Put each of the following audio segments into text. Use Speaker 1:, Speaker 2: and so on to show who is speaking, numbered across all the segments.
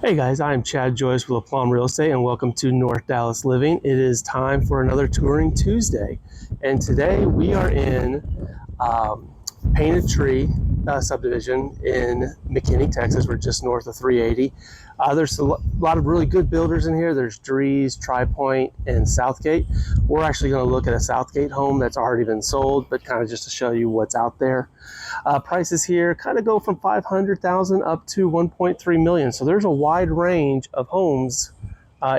Speaker 1: Hey guys, I'm Chad Joyce with LaPlum Real Estate and welcome to North Dallas Living. It is time for another Touring Tuesday, and today we are in Painted Tree subdivision in McKinney, Texas. We're just north of 380. There's a lot of really good builders in here. There's Drees, Tri-Point, and Southgate. We're actually going to look at a Southgate home that's already been sold, but kind of just to show you what's out there. Prices here kind of go from $500,000 up to $1.3 million. So there's a wide range of homes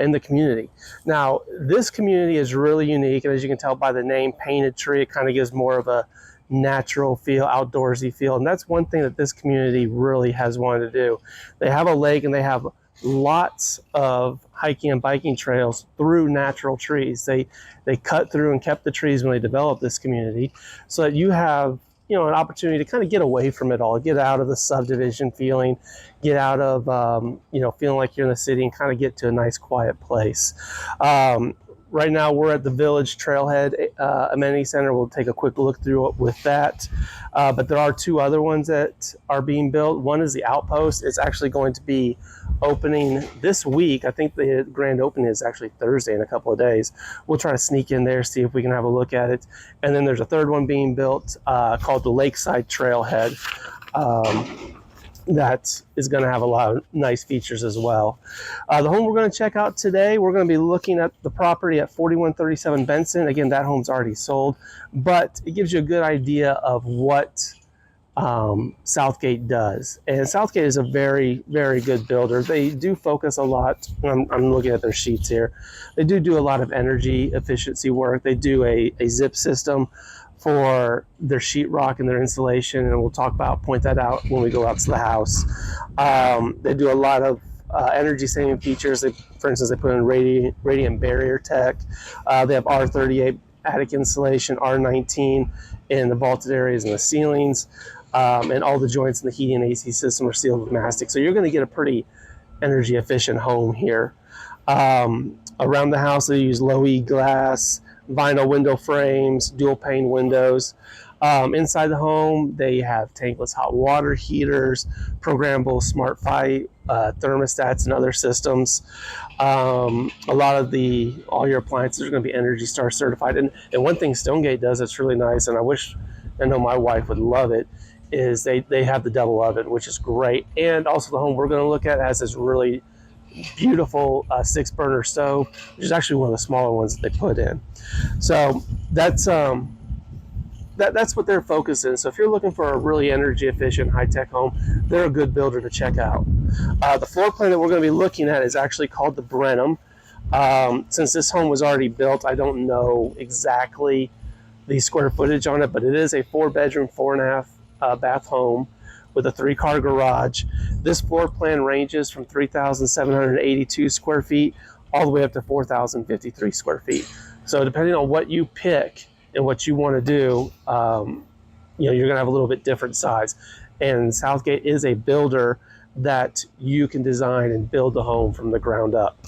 Speaker 1: in the community. Now, this community is really unique, and as you can tell by the name Painted Tree, it kind of gives more of a natural feel, outdoorsy feel, and that's one thing that this community really has wanted to do. They have a lake and they have lots of hiking and biking trails through natural trees. They cut through and kept the trees when they developed this community, so that you have an opportunity to kind of get away from it all, get out of the subdivision feeling, get out of feeling like you're in the city, and kind of get to a nice quiet place. Right now we're at the Village Trailhead Amenity Center. We'll take a quick look through it with that. But there are two other ones that are being built. One is the Outpost. It's actually going to be opening this week. I think the grand opening is actually Thursday in a couple of days. We'll try to sneak in there, see if we can have a look at it. And then there's a third one being built called the Lakeside Trailhead. That is going to have a lot of nice features as well. The home we're going to check out today, we're going to be looking at the property at 4137 Benson. Again, that home's already sold, but it gives you a good idea of what Southgate does. And Southgate is a very, very good builder. They do focus a lot, I'm looking at their sheets here, they do a lot of energy efficiency work. They do a zip system for their sheetrock and their insulation, and we'll point that out when we go out to the house. They do a lot of energy saving features. For instance, they put in radiant barrier tech. They have R38 attic insulation, R19 in the vaulted areas and the ceilings, and all the joints in the heating and AC system are sealed with mastic. So you're going to get a pretty energy efficient home here. Around the house, they use low E glass, vinyl window frames, dual pane windows. Inside the home, they have tankless hot water heaters, programmable smart thermostats, and other systems. A lot of all your appliances are going to be Energy Star certified. And one thing Stonegate does that's really nice, and I know my wife would love it, is they have the double oven, which is great. And also the home we're going to look at has this really beautiful 6-burner stove, which is actually one of the smaller ones that they put in. So that's what their focus is. So if you're looking for a really energy efficient, high-tech home, they're a good builder to check out. The floor plan that we're going to be looking at is actually called the Brenham. Since this home was already built, I don't know exactly the square footage on it, but it is a 4-bedroom, 4.5 bath home with a 3-car garage. This floor plan ranges from 3,782 square feet all the way up to 4,053 square feet. So depending on what you pick and what you want to do, you're going to have a little bit different size. And Southgate is a builder that you can design and build the home from the ground up.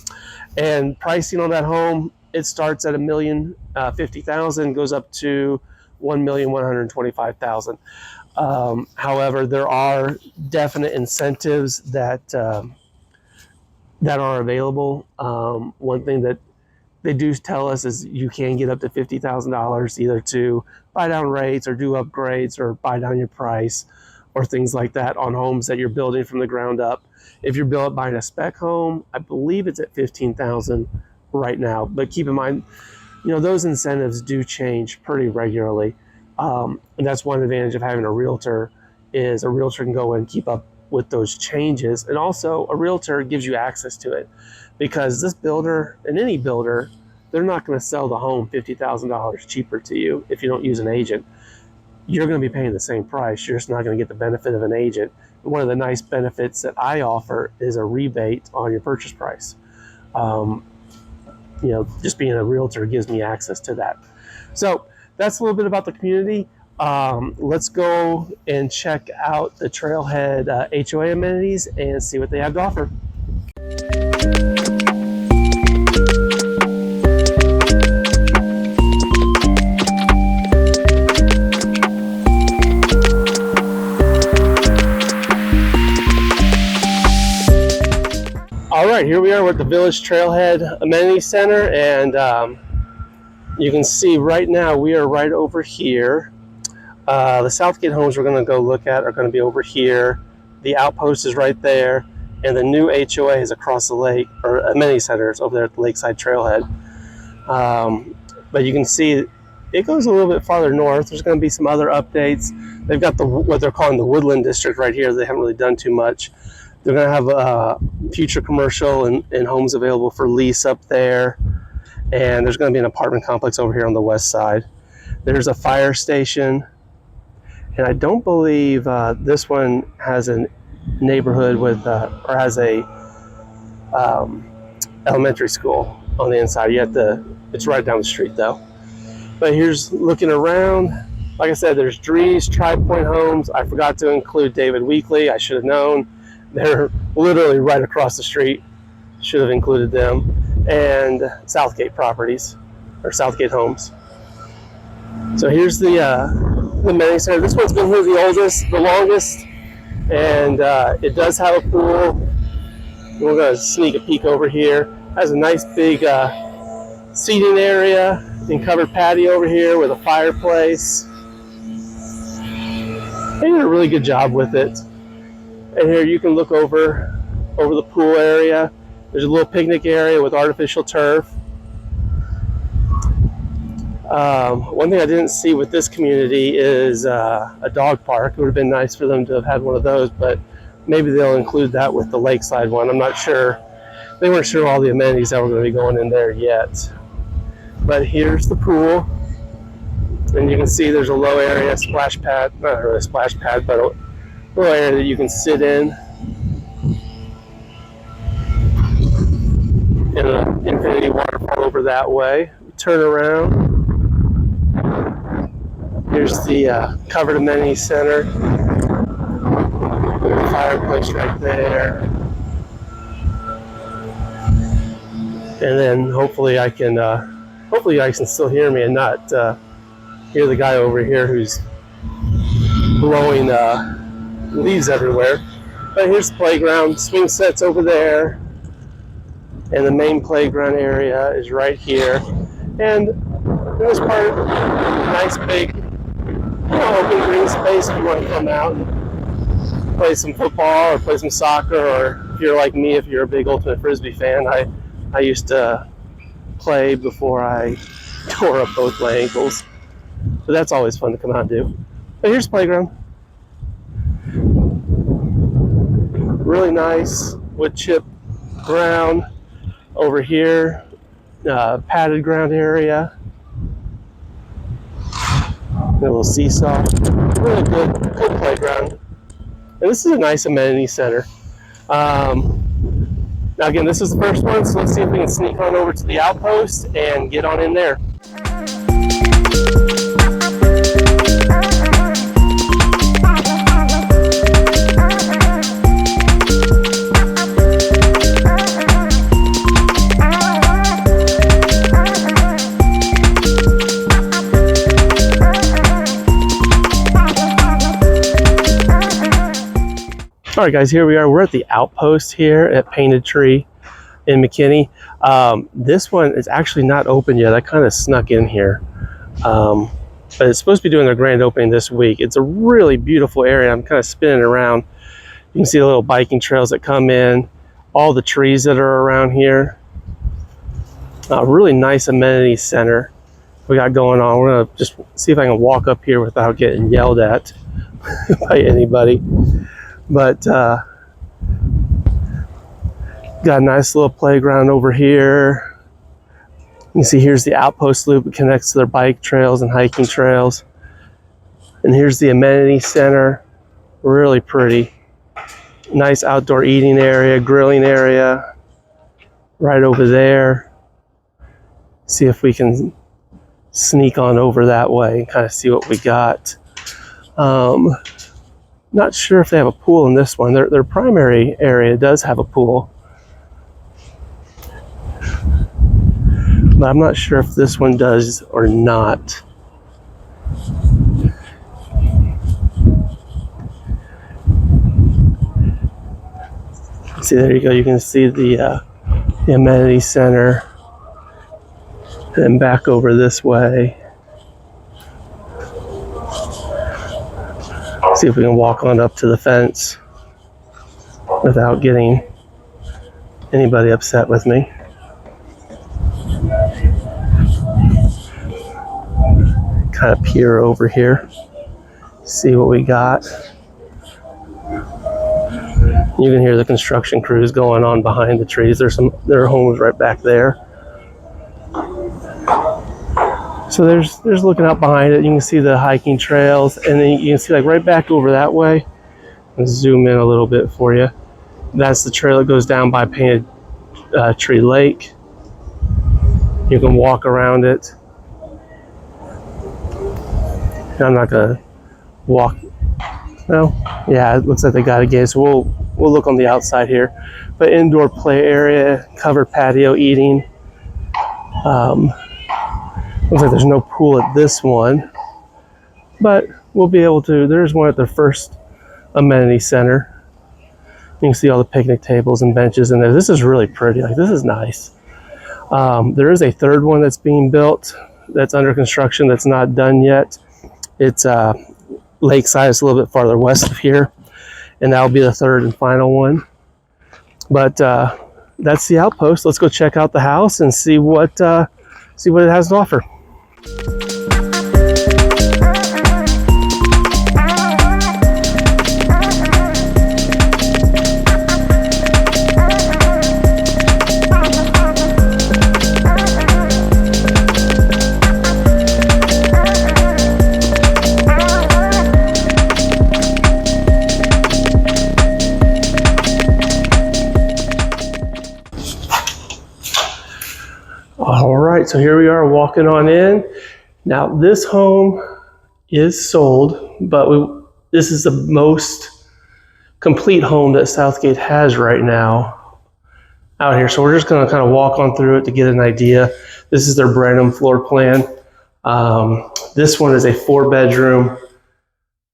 Speaker 1: And pricing on that home, it starts at $1,050,000, goes up to $1,125,000. However, there are definite incentives that are available. One thing that they do tell us is you can get up to $50,000 either to buy down rates or do upgrades or buy down your price or things like that on homes that you're building from the ground up. If you're buying a spec home, I believe it's at $15,000 right now. But keep in mind, those incentives do change pretty regularly. And that's one advantage of having a realtor, is a realtor can go and keep up with those changes. And also a realtor gives you access to it, because this builder and any builder, they're not going to sell the home $50,000 cheaper to you if you don't use an agent. You're going to be paying the same price. You're just not going to get the benefit of an agent. And one of the nice benefits that I offer is a rebate on your purchase price. Just being a realtor gives me access to that. So that's a little bit about the community. Let's go and check out the Trailhead HOA amenities and see what they have to offer. right, here we are. We're at the Village Trailhead Amenity Center, and you can see right now we are right over here. The Southgate homes we're going to go look at are going to be over here. The Outpost is right there, and the new HOA is across the lake, or Amenity Center is over there at the Lakeside Trailhead. But you can see it goes a little bit farther north. There's going to be some other updates. They've got what they're calling the Woodland district right here. They haven't really done too much. They're going to have future commercial and homes available for lease up there. And there's going to be an apartment complex over here on the west side. There's a fire station. And I don't believe this one has a neighborhood with, or has a elementary school on the inside. It's right down the street though. But here's looking around. Like I said, there's Drees, Tri Point Homes. I forgot to include David Weekley. I should have known. They're literally right across the street. Should have included them. And Southgate Properties, or Southgate Homes. So here's the Amenity Center. This one's been here the longest, and it does have a pool. We're going to sneak a peek over here. It has a nice big seating area and covered patio over here with a fireplace. They did a really good job with it. And here you can look over the pool area. There's a little picnic area with artificial turf. One thing I didn't see with this community is a dog park. It would have been nice for them to have had one of those, but maybe they'll include that with the Lakeside one. I'm not sure. They weren't sure all the amenities that were going to be going in there yet. But here's the pool. And you can see there's a low area, splash pad, not really a splash pad, but a little area that you can sit in. And an infinity waterfall over that way. Turn around. Here's the covered amenity center. Fireplace right there. And then hopefully you guys can still hear me and not hear the guy over here who's blowing leaves everywhere. But here's the playground, swing sets over there. And the main playground area is right here. And this part, nice big open green space if you want to come out and play some football or play some soccer, or if you're like me, if you're a big Ultimate Frisbee fan. I used to play before I tore up both my ankles. So that's always fun to come out and do. But here's the playground. Really nice wood chip ground. Over here, padded ground area. A little seesaw. Really good playground. And this is a nice amenity center. Now again, this is the first one, so let's see if we can sneak on over to the Outpost and get on in there. All right, guys, here we are. We're at the Outpost here at Painted Tree in McKinney. This one is actually not open yet. I kind of snuck in here. But it's supposed to be doing their grand opening this week. It's a really beautiful area. I'm kind of spinning around. You can see the little biking trails that come in, all the trees that are around here. A really nice amenity center we got going on. We're gonna just see if I can walk up here without getting yelled at by anybody. But got a nice little playground over here. You can see here's the Outpost loop. It connects to their bike trails and hiking trails. And here's the amenity center. Really pretty. Nice outdoor eating area, grilling area. Right over there. See if we can sneak on over that way and kind of see what we got. Not sure if they have a pool in this one. Their primary area does have a pool. But I'm not sure if this one does or not. See, there you go. You can see the the amenity center, and back over this way. See if we can walk on up to the fence without getting anybody upset with me. Kind of peer over here, see what we got. You can hear the construction crews going on behind the trees. There are homes right back there. So there's looking out behind it. You can see the hiking trails, and then you can see like right back over that way. Let's zoom in a little bit for you. That's the trail that goes down by Painted Tree Lake. You can walk around it. I'm not gonna walk. No, yeah, it looks like they got a gate. So we'll look on the outside here. But indoor play area, covered patio eating. Looks like there's no pool at this one, but we'll be able to. There's one at the first amenity center. You can see all the picnic tables and benches in there. This is really pretty. Like, this is nice. There is a third one that's being built, that's under construction, that's not done yet. It's Lakeside. It's a little bit farther west of here, and that'll be the third and final one. But that's the Outpost. Let's go check out the house and see what it has to offer. All right, so here we are walking on in. Now this home is sold, but this is the most complete home that Southgate has right now out here. So we're just gonna kind of walk on through it to get an idea. This is their Brandon floor plan. This one is a 4-bedroom,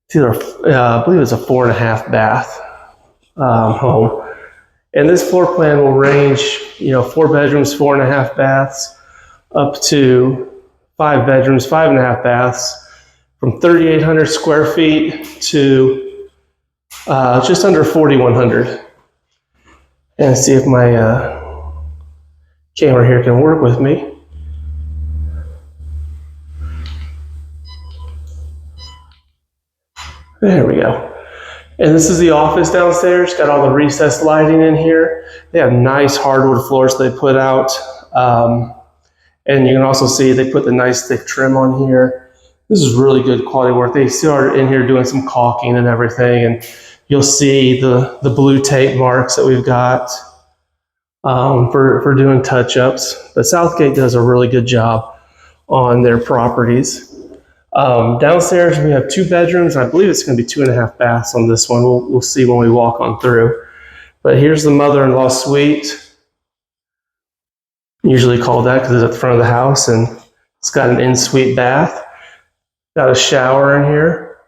Speaker 1: it's either, I believe it's a 4.5 bath home. And this floor plan will range, 4 bedrooms, 4.5 baths, up to 5 bedrooms, 5.5 baths, from 3,800 square feet to just under 4,100. And see if my camera here can work with me. There we go. And this is the office downstairs. Got all the recessed lighting in here. They have nice hardwood floors they put out. And you can also see they put the nice thick trim on here. This is really good quality work. They started in here doing some caulking and everything. And you'll see the blue tape marks that we've got for doing touch-ups. But Southgate does a really good job on their properties. Downstairs we have 2 bedrooms. I believe it's going to be 2.5 baths on this one. We'll see when we walk on through. But here's the mother-in-law suite. Usually called that because it's at the front of the house, and it's got an in-suite bath. Got a shower in here.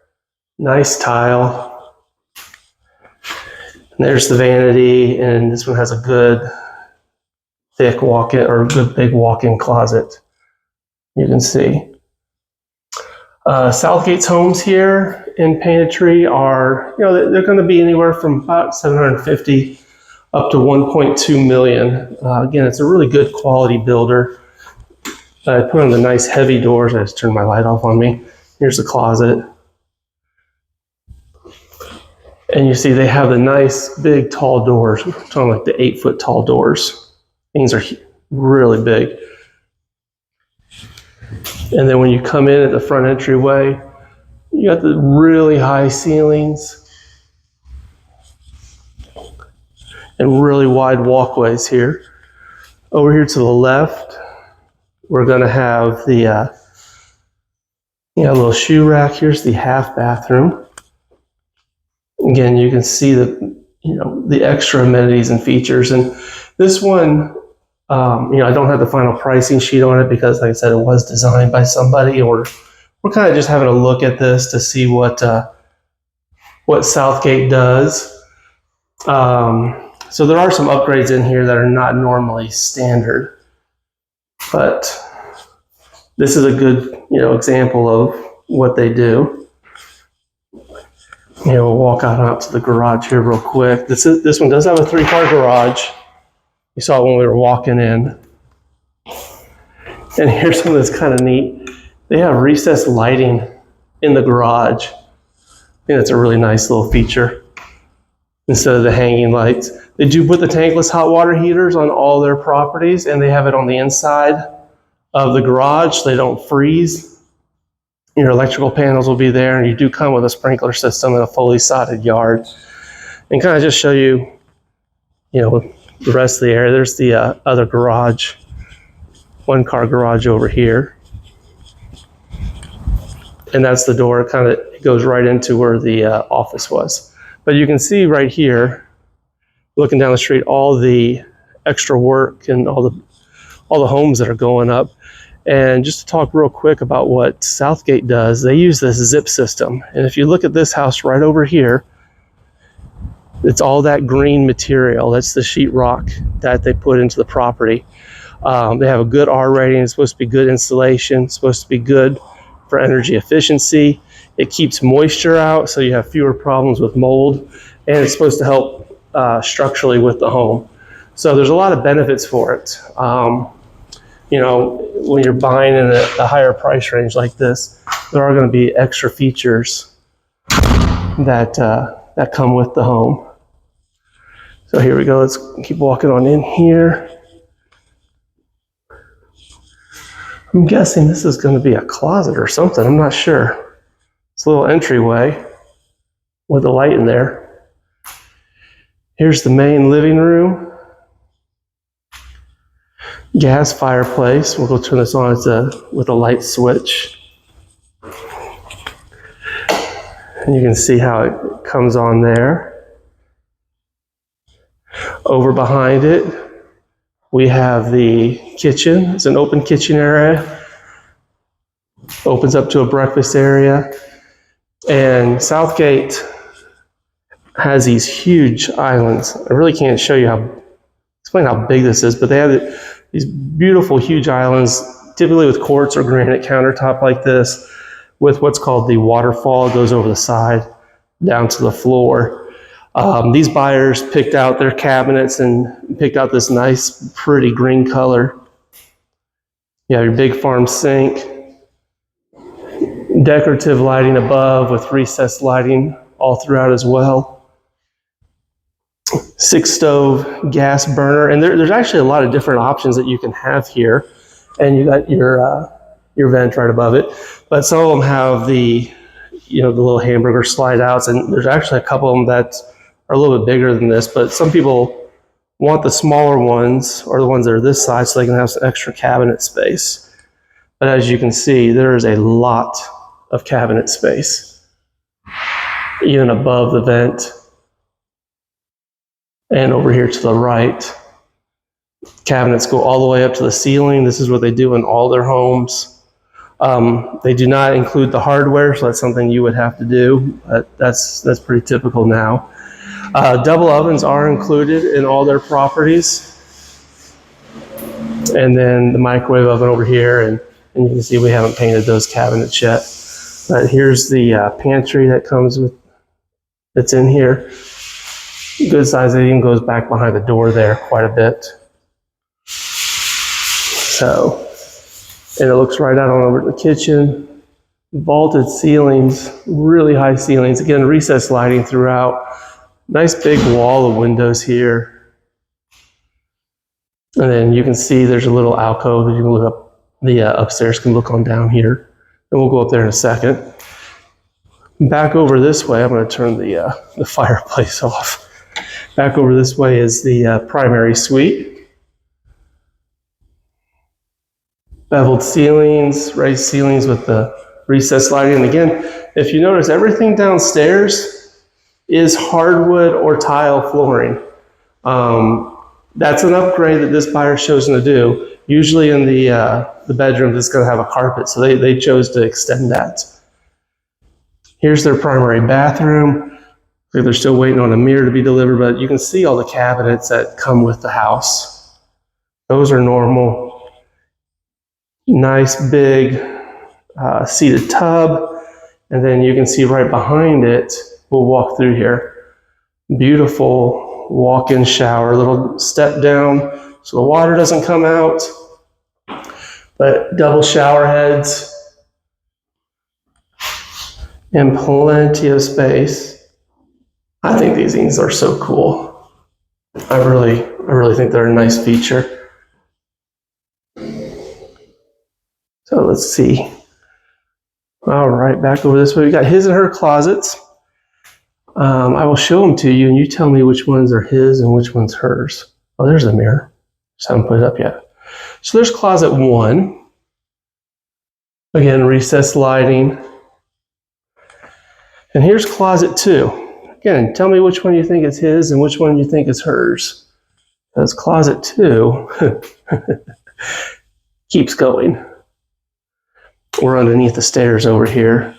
Speaker 1: Nice tile. And there's the vanity, and this one has a good thick walk-in, or a good big walk-in closet. You can see. Southgate's homes here in Painted Tree are, they're going to be anywhere from about $750,000 up to $1.2 million. Again, it's a really good quality builder. I put on the nice heavy doors. I just turned my light off on me. Here's the closet. And you see they have the nice big tall doors. I'm talking like the 8-foot tall doors. Things are really big. And then when you come in at the front entryway, you got the really high ceilings and really wide walkways here. Over here to the left, we're going to have the little shoe rack. Here's the half bathroom. Again, you can see the extra amenities and features. And this one, I don't have the final pricing sheet on it because, like I said, it was designed by somebody. We're kind of just having a look at this to see what Southgate does. So there are some upgrades in here that are not normally standard, but this is a good, example of what they do. We'll walk out to the garage here real quick. This one does have a 3-car garage. You saw it when we were walking in. And here's something that's kind of neat. They have recessed lighting in the garage. I think that's a really nice little feature instead of the hanging lights. They do put the tankless hot water heaters on all their properties, and they have it on the inside of the garage so they don't freeze. Your electrical panels will be there, and you do come with a sprinkler system and a fully sodded yard. And kind of just show you, the rest of the area. There's the other garage, 1-car garage over here. And that's the door. It goes right into where the office was. But you can see right here, looking down the street, all the extra work and all the homes that are going up. And just to talk real quick about what Southgate does, they use this zip system. And if you look at this house right over here, it's all that green material. That's the sheetrock that they put into the property. They have a good R rating. It's supposed to be good insulation. It's supposed to be good for energy efficiency. It keeps moisture out, so you have fewer problems with mold. And it's supposed to help structurally with the home. So there's a lot of benefits for it. When you're buying in a higher price range like this, there are going to be extra features that come with the home. So here we go. Let's keep walking on in here. I'm guessing this is going to be a closet or something. I'm not sure. It's a little entryway with a light in there. Here's the main living room. Gas fireplace. We'll go turn this on with a light switch. And you can see how it comes on there. Over behind it, we have the kitchen. It's an open kitchen area. Opens up to a breakfast area. And Southgate has these huge islands. I really can't explain how big this is, but they have these beautiful, huge islands, typically with quartz or granite countertop like this, with what's called the waterfall. It goes over the side down to the floor. These buyers picked out their cabinets and picked out this nice, pretty green color. You have your big farm sink, decorative lighting above with recessed lighting all throughout as well. 6-stove gas burner, and there's actually a lot of different options that you can have here. And you got your vent right above it, but some of them have the little hamburger slide outs, and there's actually a couple of them that are a little bit bigger than this, but some people want the smaller ones or the ones that are this size so they can have some extra cabinet space. But as you can see, there is a lot of cabinet space, even above the vent. And over here to the right, cabinets go all the way up to the ceiling. This is what they do in all their homes. They do not include the hardware, so that's something you would have to do. But that's pretty typical now. Double ovens are included in all their properties. And then the microwave oven over here, and you can see we haven't painted those cabinets yet. But here's the pantry that's in here. Good size. It even goes back behind the door there quite a bit. So, and it looks right out on over to the kitchen. Vaulted ceilings, really high ceilings. Again, recessed lighting throughout. Nice big wall of windows here. And then you can see there's a little alcove that you can look up. The upstairs can look on down here. And we'll go up there in a second. Back over this way, I'm going to turn the fireplace off. Back over this way is the primary suite. Beveled ceilings, raised ceilings with the recessed lighting. And again, if you notice, everything downstairs is hardwood or tile flooring. That's an upgrade that this buyer's chosen to do. Usually in the bedroom, it's going to have a carpet, so they chose to extend that. Here's their primary bathroom. Like they're still waiting on a mirror to be delivered, but you can see all the cabinets that come with the house. Those are normal. Nice big seated tub. And then you can see right behind it, we'll walk through here. Beautiful walk-in shower, little step down so the water doesn't come out. But double shower heads and plenty of space. I think these things are so cool. I really think they're a nice feature. So let's see. All right, back over this way. We got his and her closets. I will show them to you, and you tell me which ones are his and which one's hers. Oh, there's the mirror. Just haven't put it up yet. So there's closet 1. Again, recessed lighting. And here's closet 2. Again, tell me which one you think is his and which one you think is hers. Because closet 2 keeps going. We're underneath the stairs over here.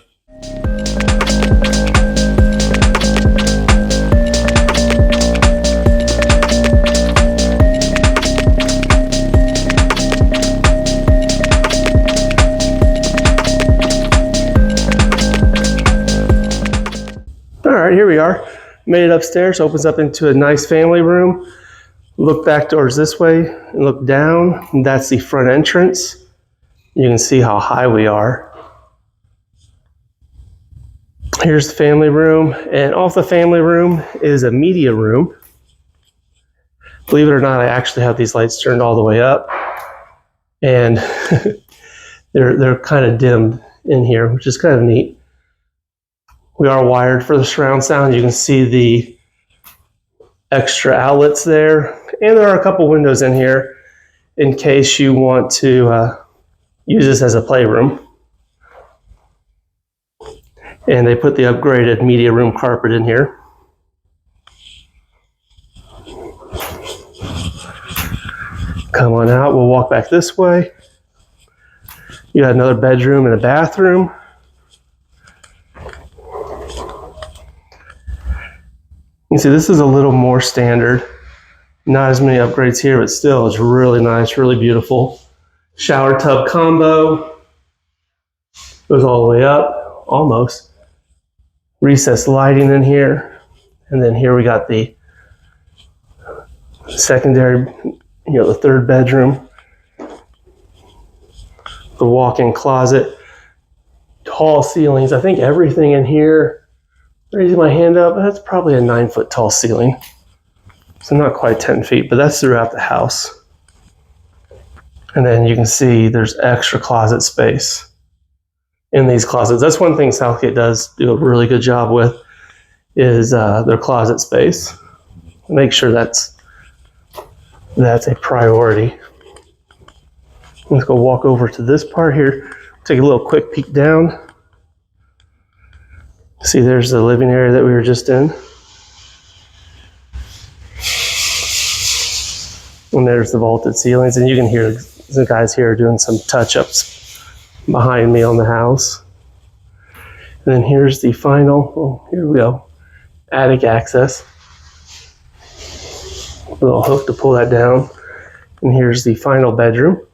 Speaker 1: All right, here we are. Made it upstairs, opens up into a nice family room. Look back doors this way and look down. And that's the front entrance. You can see how high we are. Here's the family room, and off the family room is a media room. Believe it or not, I actually have these lights turned all the way up, and they're kind of dimmed in here, which is kind of neat. We are wired for the surround sound. You can see the extra outlets there, and there are a couple windows in here in case you want to use this as a playroom. And they put the upgraded media room carpet in here. Come on out, we'll walk back this way. You got another bedroom and a bathroom. You can see this is a little more standard. Not as many upgrades here, but still it's really nice, really beautiful. Shower tub combo. Goes all the way up, almost. Recessed lighting in here. And then here we got the secondary, the third bedroom. The walk-in closet. Tall ceilings. I think everything in here, raising my hand up, that's probably a 9-foot tall ceiling. So not quite 10 feet, but that's throughout the house. And then you can see there's extra closet space in these closets. That's one thing Southgate does do a really good job with, is their closet space. Make sure that's a priority. Let's go walk over to this part here. Take a little quick peek down. See, there's the living area that we were just in. And there's the vaulted ceilings, and you can hear the guys here doing some touch-ups behind me on the house. And then here's the final, here we go, attic access. A little hook to pull that down. And here's the final bedroom.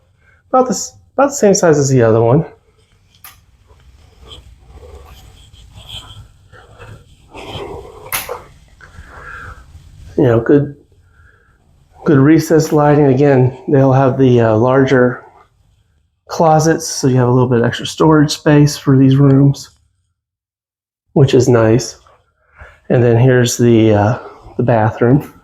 Speaker 1: About the same size as the other one. Good recessed lighting. Again, they'll have the larger closets, so you have a little bit extra storage space for these rooms, which is nice. And then here's the bathroom.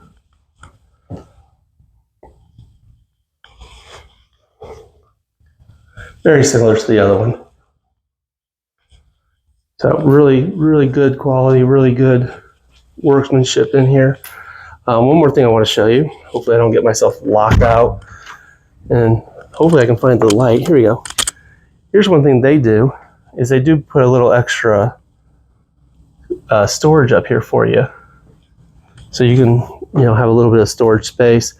Speaker 1: Very similar to the other one. So really, really good quality, really good workmanship in here. One more thing I want to show you. Hopefully I don't get myself locked out. And hopefully I can find the light. Here we go. Here's one thing they do, is they do put a little extra storage up here for you. So you can, have a little bit of storage space.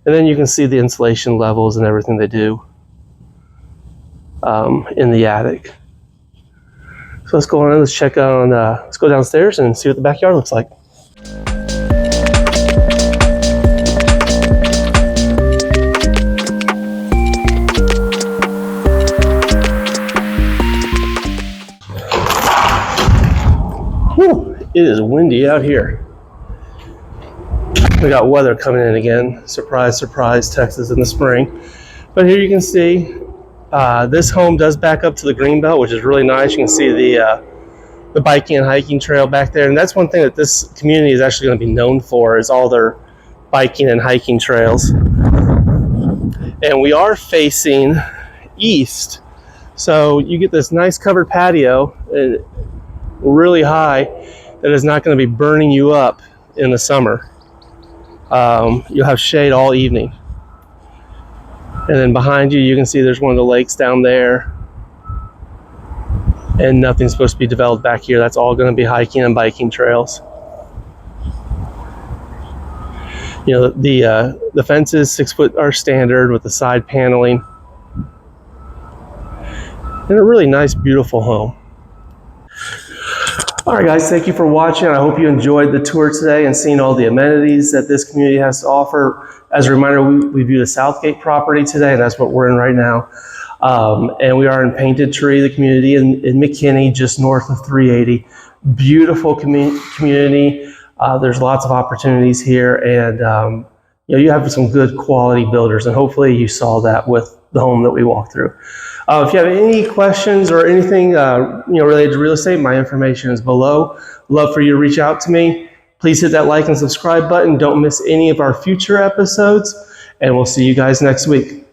Speaker 1: And then you can see the insulation levels and everything they do in the attic. So let's go on, let's check on, let's go downstairs and see what the backyard looks like. Whew, it is windy out here. We got weather coming in again. Surprise, surprise, Texas in the spring. But here you can see this home does back up to the greenbelt, which is really nice. You can see the biking and hiking trail back there, and that's one thing that this community is actually going to be known for, is all their biking and hiking trails. And we are facing east, so you get this nice covered patio, really high, that is not going to be burning you up in the summer. You'll have shade all evening. And then behind you, you can see there's one of the lakes down there. And nothing's supposed to be developed back here. That's all going to be hiking and biking trails. You know, the fences 6 foot are standard with the side paneling. And a really nice, beautiful home. All right, guys, thank you for watching. I hope you enjoyed the tour today and seeing all the amenities that this community has to offer. As a reminder, we viewed a Southgate property today, and that's what we're in right now. And we are in Painted Tree, the community in McKinney, just north of 380. Beautiful community. There's lots of opportunities here, and you know, you have some good quality builders, and hopefully you saw that with the home that we walked through. If you have any questions or anything you know, related to real estate, my information is below. Love for you to reach out to me. Please hit that like and subscribe button. Don't miss any of our future episodes, and we'll see you guys next week.